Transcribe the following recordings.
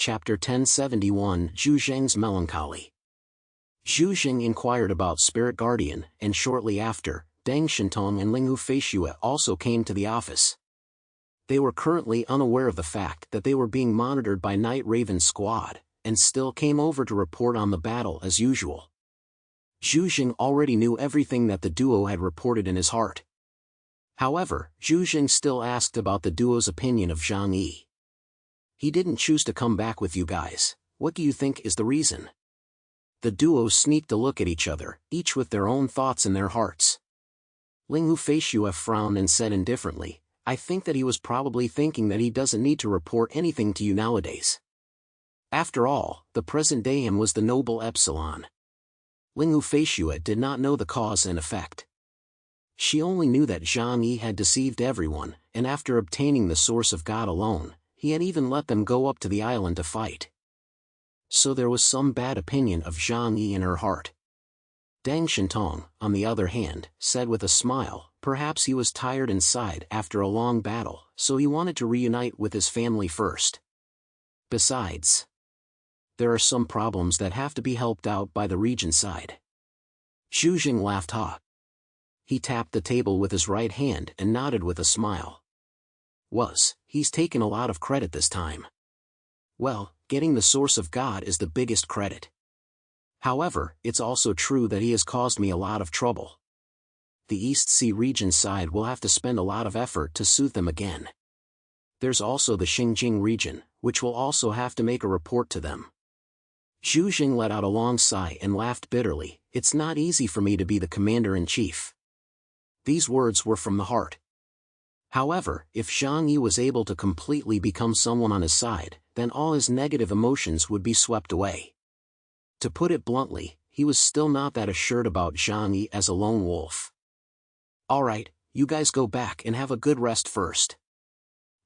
Chapter 1071 Jing's Melancholy. Jing inquired about Spirit Guardian, and shortly after, Deng Shintong and Linghu Feishue also came to the office. They were currently unaware of the fact that they were being monitored by Night Raven's squad, and still came over to report on the battle as usual. Jing already knew everything that the duo had reported in his heart. However, Jing still asked about the duo's opinion of Zhang Yi. He didn't choose to come back with you guys. What do you think is the reason? The duo sneaked a look at each other, each with their own thoughts in their hearts. Linghu Feishue frowned and said indifferently, I think that he was probably thinking that he doesn't need to report anything to you nowadays. After all, the present day him was the noble Epsilon. Linghu Feishue did not know the cause and effect. She only knew that Zhang Yi had deceived everyone, and after obtaining the source of God alone, he had even let them go up to the island to fight. So there was some bad opinion of Zhang Yi in her heart. Deng Shintong, on the other hand, said with a smile, perhaps he was tired inside after a long battle, so he wanted to reunite with his family first. Besides, there are some problems that have to be helped out by the region side. Jing laughed hot. He tapped the table with his right hand and nodded with a smile. He's taken a lot of credit this time. Well, getting the source of God is the biggest credit. However, it's also true that he has caused me a lot of trouble. The East Sea region side will have to spend a lot of effort to soothe them again. There's also the Xinjiang region, which will also have to make a report to them. Jing let out a long sigh and laughed bitterly. It's not easy for me to be the commander-in-chief. These words were from the heart. However, if Zhang Yi was able to completely become someone on his side, then all his negative emotions would be swept away. To put it bluntly, he was still not that assured about Zhang Yi as a lone wolf. Alright, you guys go back and have a good rest first.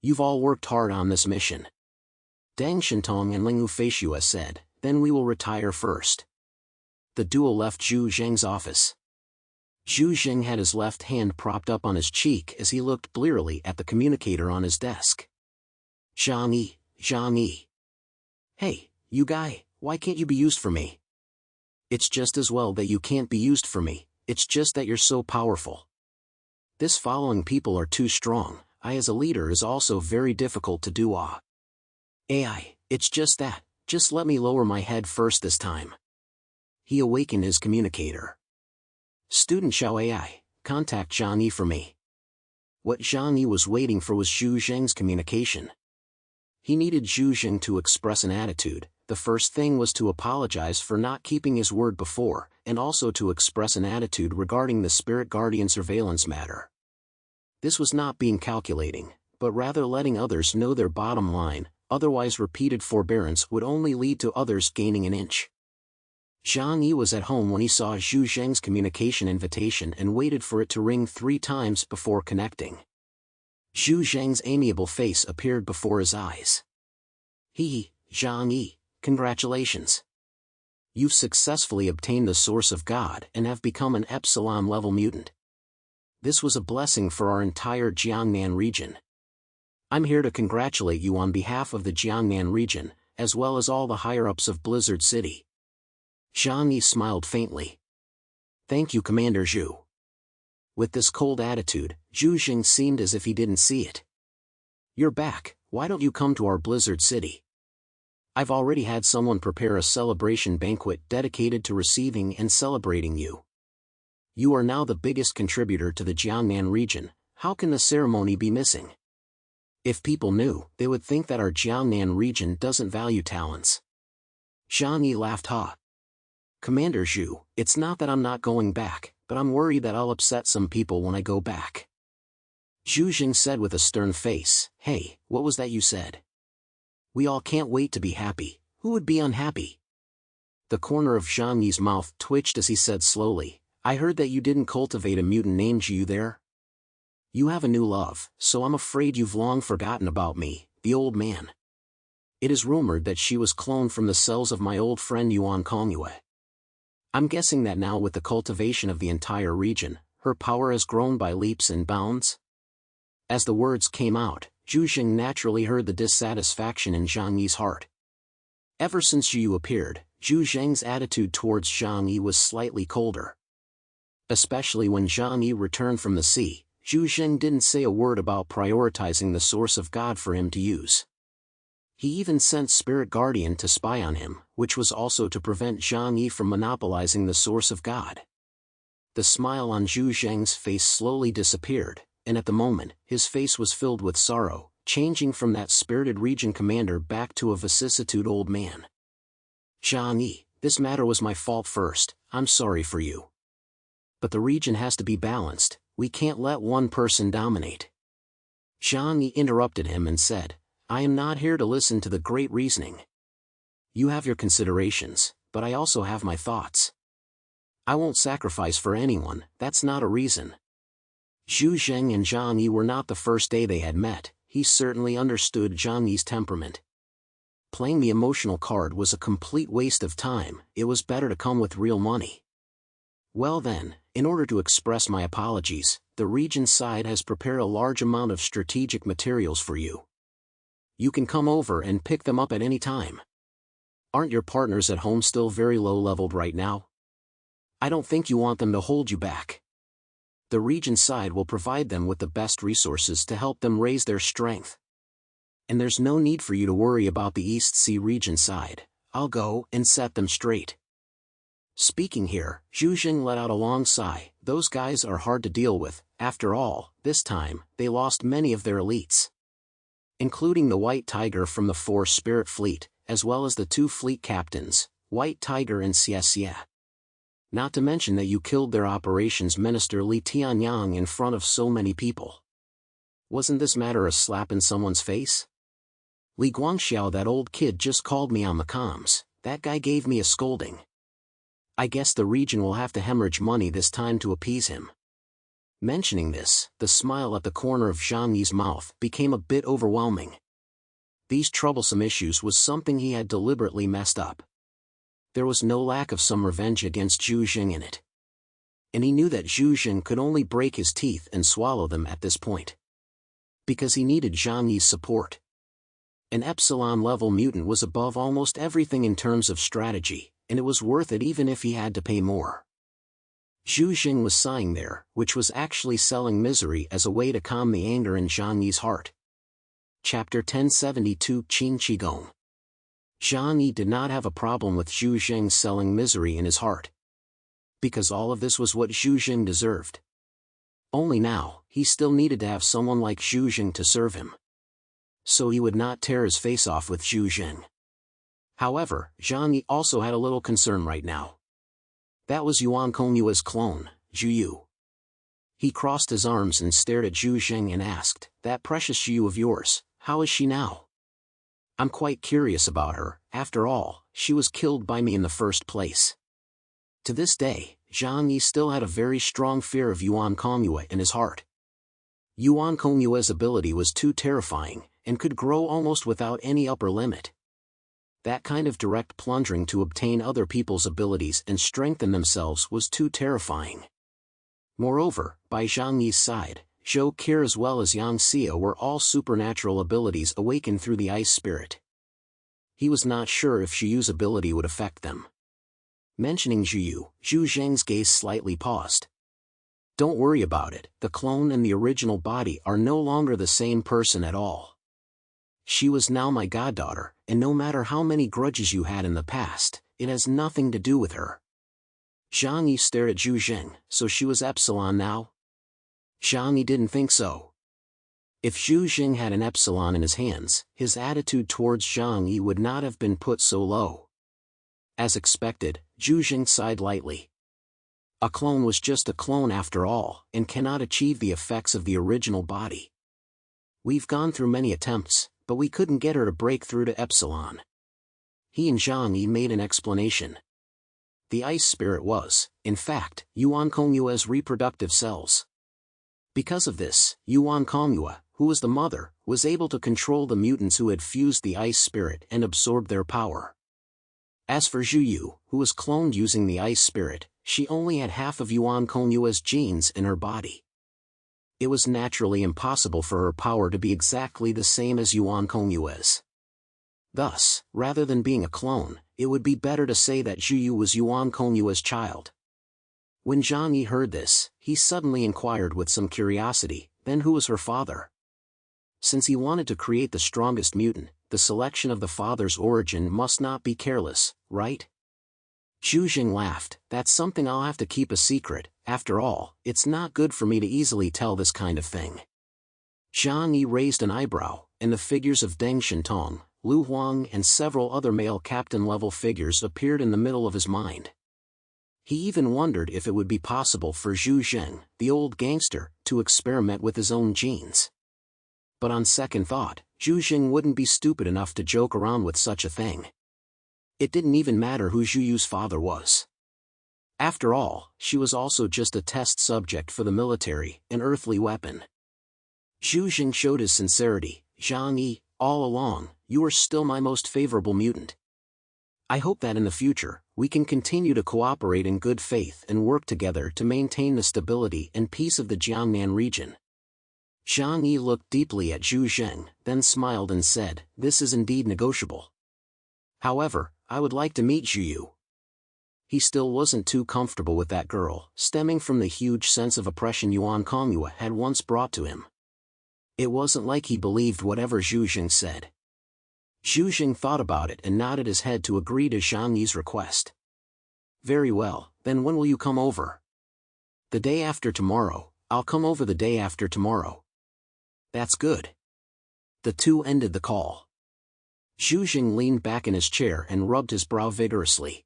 You've all worked hard on this mission. Deng Shintong and Linghu Feishue said, then we will retire first. The duo left Zhu Zheng's office. Zhu Zheng had his left hand propped up on his cheek as he looked blearily at the communicator on his desk. Zhang Yi. Hey, you guy, why can't you be used for me? It's just as well that you can't be used for me, it's just that you're so powerful. This following people are too strong, I as a leader is also very difficult to do. AI, it's just that, just let me lower my head first this time. He awakened his communicator. Student Xiao AI, contact Zhang Yi for me. What Zhang Yi was waiting for was Zhu Zheng's communication. He needed Zhu Zheng to express an attitude. The first thing was to apologize for not keeping his word before, and also to express an attitude regarding the Spirit Guardian surveillance matter. This was not being calculating, but rather letting others know their bottom line, otherwise repeated forbearance would only lead to others gaining an inch. Zhang Yi was at home when he saw Zhu Zheng's communication invitation and waited for it to ring 3 times before connecting. Zhu Zheng's amiable face appeared before his eyes. Zhang Yi, congratulations. You've successfully obtained the source of God and have become an Epsilon-level mutant. This was a blessing for our entire Jiangnan region. I'm here to congratulate you on behalf of the Jiangnan region, as well as all the higher-ups of Blizzard City. Zhang Yi smiled faintly. Thank you, Commander Zhu. With this cold attitude, Zhu Zheng seemed as if he didn't see it. You're back, why don't you come to our Blizzard City? I've already had someone prepare a celebration banquet dedicated to receiving and celebrating you. You are now the biggest contributor to the Jiangnan region, how can the ceremony be missing? If people knew, they would think that our Jiangnan region doesn't value talents. Zhang Yi laughed hot. Commander Zhu, it's not that I'm not going back, but I'm worried that I'll upset some people when I go back. Zhu Zheng said with a stern face, hey, what was that you said? We all can't wait to be happy, who would be unhappy? The corner of Zhang Yi's mouth twitched as he said slowly, I heard that you didn't cultivate a mutant named Zhu there. You have a new love, so I'm afraid you've long forgotten about me, the old man. It is rumored that she was cloned from the cells of my old friend Yuan Kongyue. I'm guessing that now with the cultivation of the entire region, her power has grown by leaps and bounds? As the words came out, Zhu Zheng naturally heard the dissatisfaction in Zhang Yi's heart. Ever since Zhu appeared, Zhu Zheng's attitude towards Zhang Yi was slightly colder. Especially when Zhang Yi returned from the sea, Zhu Zheng didn't say a word about prioritizing the source of God for him to use. He even sent Spirit Guardian to spy on him, which was also to prevent Zhang Yi from monopolizing the source of God. The smile on Zhu Zheng's face slowly disappeared, and at the moment, his face was filled with sorrow, changing from that spirited region commander back to a vicissitude old man. Zhang Yi, this matter was my fault first, I'm sorry for you. But the region has to be balanced, we can't let one person dominate. Zhang Yi interrupted him and said, I am not here to listen to the great reasoning. You have your considerations, but I also have my thoughts. I won't sacrifice for anyone, that's not a reason. Zhu Zheng and Zhang Yi were not the first day they had met, he certainly understood Zhang Yi's temperament. Playing the emotional card was a complete waste of time, it was better to come with real money. Well then, in order to express my apologies, the Regent's side has prepared a large amount of strategic materials for you. You can come over and pick them up at any time. Aren't your partners at home still very low-leveled right now? I don't think you want them to hold you back. The Regent's side will provide them with the best resources to help them raise their strength. And there's no need for you to worry about the East Sea region side, I'll go and set them straight. Speaking here, Zhu Zheng let out a long sigh, those guys are hard to deal with, after all, this time, they lost many of their elites. Including the White Tiger from the 4 Spirit Fleet, as well as the 2 fleet captains, White Tiger and Xie. Not to mention that you killed their operations minister Li Tianyang in front of so many people. Wasn't this matter a slap in someone's face? Li Guangxiao, that old kid, just called me on the comms, that guy gave me a scolding. I guess the region will have to hemorrhage money this time to appease him. Mentioning this, the smile at the corner of Zhang Yi's mouth became a bit overwhelming. These troublesome issues was something he had deliberately messed up. There was no lack of some revenge against Zhu Zheng in it. And he knew that Zhu Zheng could only break his teeth and swallow them at this point. Because he needed Zhang Yi's support. An Epsilon-level mutant was above almost everything in terms of strategy, and it was worth it even if he had to pay more. Zhu Zheng was sighing there, which was actually selling misery as a way to calm the anger in Zhang Yi's heart. Chapter 1072 Qing Qigong. Zhang Yi did not have a problem with Zhu Zheng selling misery in his heart. Because all of this was what Zhu Zheng deserved. Only now, he still needed to have someone like Zhu Zheng to serve him. So he would not tear his face off with Zhu Zheng. However, Zhang Yi also had a little concern right now. That was Yuan Kongyue's clone, Zhu Yu. He crossed his arms and stared at Zhu Zheng and asked, that precious Zhu Yu of yours, how is she now? I'm quite curious about her, after all, she was killed by me in the first place. To this day, Zhang Yi still had a very strong fear of Yuan Kongyue in his heart. Yuan Kongyue's ability was too terrifying, and could grow almost without any upper limit. That kind of direct plundering to obtain other people's abilities and strengthen themselves was too terrifying. Moreover, by Zhang Yi's side, Zhou Qi as well as Yang Xia were all supernatural abilities awakened through the ice spirit. He was not sure if Zhu Yu's ability would affect them. Mentioning Zhu Yu, Zhu Zheng's gaze slightly paused. Don't worry about it, the clone and the original body are no longer the same person at all. She was now my goddaughter, and no matter how many grudges you had in the past, it has nothing to do with her. Zhang Yi stared at Zhu Zheng, so she was Epsilon now? Zhang Yi didn't think so. If Zhu Zheng had an Epsilon in his hands, his attitude towards Zhang Yi would not have been put so low. As expected, Zhu Zheng sighed lightly. A clone was just a clone after all, and cannot achieve the effects of the original body. We've gone through many attempts, but we couldn't get her to break through to Epsilon. He and Zhang Yi made an explanation. The ice spirit was, in fact, Yuan Kongyue's reproductive cells. Because of this, Yuan Kongyue, who was the mother, was able to control the mutants who had fused the ice spirit and absorbed their power. As for Zhu Yu, who was cloned using the ice spirit, she only had half of Yuan Kongyue's genes in her body. It was naturally impossible for her power to be exactly the same as Yuan Kongyue's. Thus, rather than being a clone, it would be better to say that Zhu Yu was Yuan Kongyua's child. When Zhang Yi heard this, he suddenly inquired with some curiosity, then who was her father? Since he wanted to create the strongest mutant, the selection of the father's origin must not be careless, right? Zhu Jing laughed. That's something I'll have to keep a secret. After all, it's not good for me to easily tell this kind of thing. Zhang Yi raised an eyebrow, and the figures of Deng Shintong, Lu Huang and several other male captain-level figures appeared in the middle of his mind. He even wondered if it would be possible for Zhu Jing, the old gangster, to experiment with his own genes. But on second thought, Zhu Jing wouldn't be stupid enough to joke around with such a thing. It didn't even matter who Zhu Yu's father was. After all, she was also just a test subject for the military, an earthly weapon. Zhu Jing showed his sincerity. Zhang Yi, all along, you are still my most favorable mutant. I hope that in the future, we can continue to cooperate in good faith and work together to maintain the stability and peace of the Jiangnan region. Zhang Yi looked deeply at Zhu Jing, then smiled and said, this is indeed negotiable. However, I would like to meet Zhu Yu. He still wasn't too comfortable with that girl, stemming from the huge sense of oppression Yuan Kongyua had once brought to him. It wasn't like he believed whatever Zhu Jing said. Zhu Jing thought about it and nodded his head to agree to Zhang Yi's request. Very well, then when will you come over? The day after tomorrow. I'll come over the day after tomorrow. That's good. The two ended the call. Zhu Jing leaned back in his chair and rubbed his brow vigorously.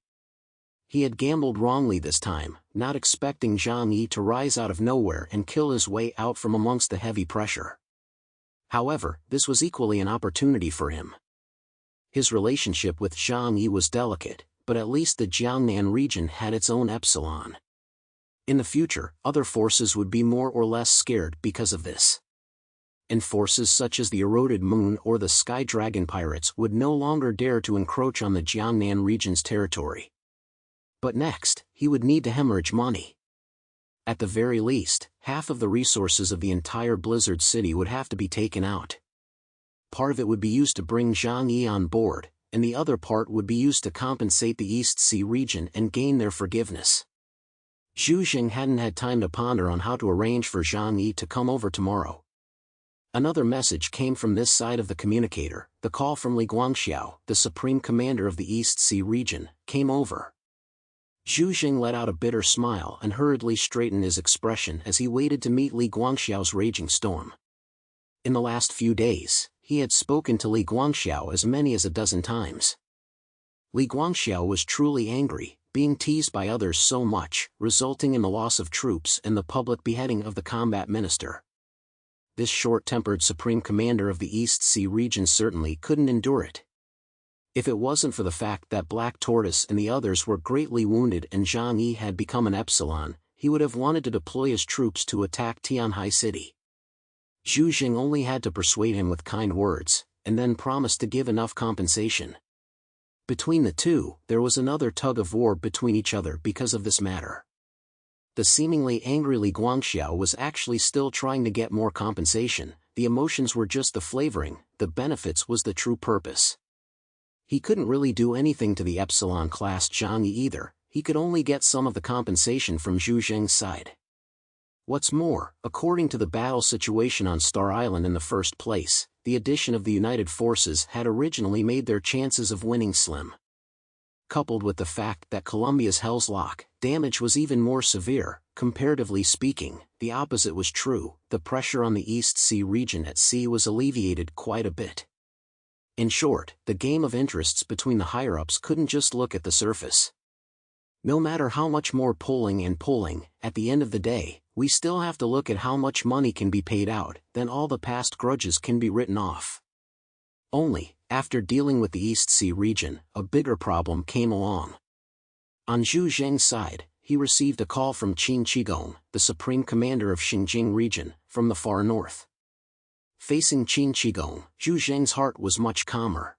He had gambled wrongly this time, not expecting Zhang Yi to rise out of nowhere and kill his way out from amongst the heavy pressure. However, this was equally an opportunity for him. His relationship with Zhang Yi was delicate, but at least the Jiangnan region had its own epsilon. In the future, other forces would be more or less scared because of this. And forces such as the Eroded Moon or the Sky Dragon pirates would no longer dare to encroach on the Jiangnan region's territory. But next, he would need to hemorrhage money. At the very least, half of the resources of the entire Blizzard City would have to be taken out. Part of it would be used to bring Zhang Yi on board, and the other part would be used to compensate the East Sea region and gain their forgiveness. Zhu Jing hadn't had time to ponder on how to arrange for Zhang Yi to come over tomorrow. Another message came from this side of the communicator. The call from Li Guangxiao, the supreme commander of the East Sea region, came over. Zhu Jing let out a bitter smile and hurriedly straightened his expression as he waited to meet Li Guangxiao's raging storm. In the last few days, he had spoken to Li Guangxiao as many as a dozen times. Li Guangxiao was truly angry, being teased by others so much, resulting in the loss of troops and the public beheading of the combat minister. This short-tempered supreme commander of the East Sea region certainly couldn't endure it. If it wasn't for the fact that Black Tortoise and the others were greatly wounded and Zhang Yi had become an epsilon, he would have wanted to deploy his troops to attack Tianhai City. Zhu Jing only had to persuade him with kind words, and then promised to give enough compensation. Between the two, there was another tug-of-war between each other because of this matter. The seemingly angry Li Guangxiao was actually still trying to get more compensation. The emotions were just the flavoring, the benefits was the true purpose. He couldn't really do anything to the Epsilon-class Zhang Yi either, he could only get some of the compensation from Zhu Jing's side. What's more, according to the battle situation on Star Island in the first place, the addition of the United Forces had originally made their chances of winning slim. Coupled with the fact that Columbia's Hell's Lock damage was even more severe, comparatively speaking, the opposite was true, the pressure on the East Sea region at sea was alleviated quite a bit. In short, the game of interests between the higher-ups couldn't just look at the surface. No matter how much more pulling, at the end of the day, we still have to look at how much money can be paid out, then all the past grudges can be written off. Only, after dealing with the East Sea region, a bigger problem came along. On Zhu Jing's side, he received a call from Qin Qigong, the supreme commander of Xinjiang region, from the far north. Facing Qin Qigong, Zhu Jing's heart was much calmer.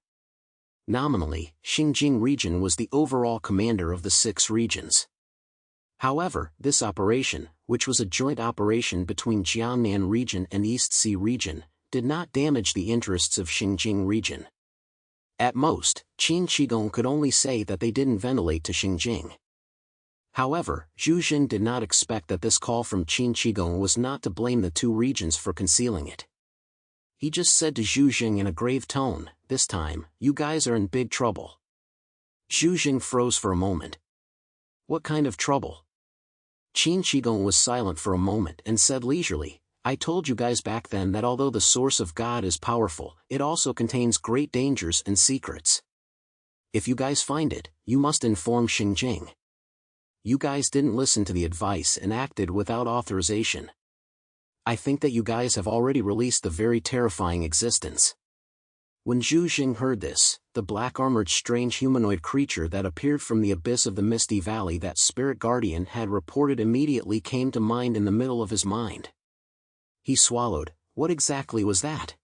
Nominally, Xinjiang region was the overall commander of the 6 regions. However, this operation, which was a joint operation between Jiangnan region and East Sea region, did not damage the interests of Xinjiang region. At most, Qin Qigong could only say that they didn't ventilate to Xingjing. However, Zhu Jing did not expect that this call from Qin Qigong was not to blame the two regions for concealing it. He just said to Zhu Jing in a grave tone, "This time, you guys are in big trouble." Zhu Jing froze for a moment. "What kind of trouble?" Qin Qigong was silent for a moment and said leisurely, "I told you guys back then that although the source of God is powerful, it also contains great dangers and secrets. If you guys find it, you must inform Xingjing. You guys didn't listen to the advice and acted without authorization. I think that you guys have already released the very terrifying existence." When Zhu Jing heard this, the black-armored strange humanoid creature that appeared from the abyss of the Misty Valley that Spirit Guardian had reported immediately came to mind in the middle of his mind. He swallowed. What exactly was that?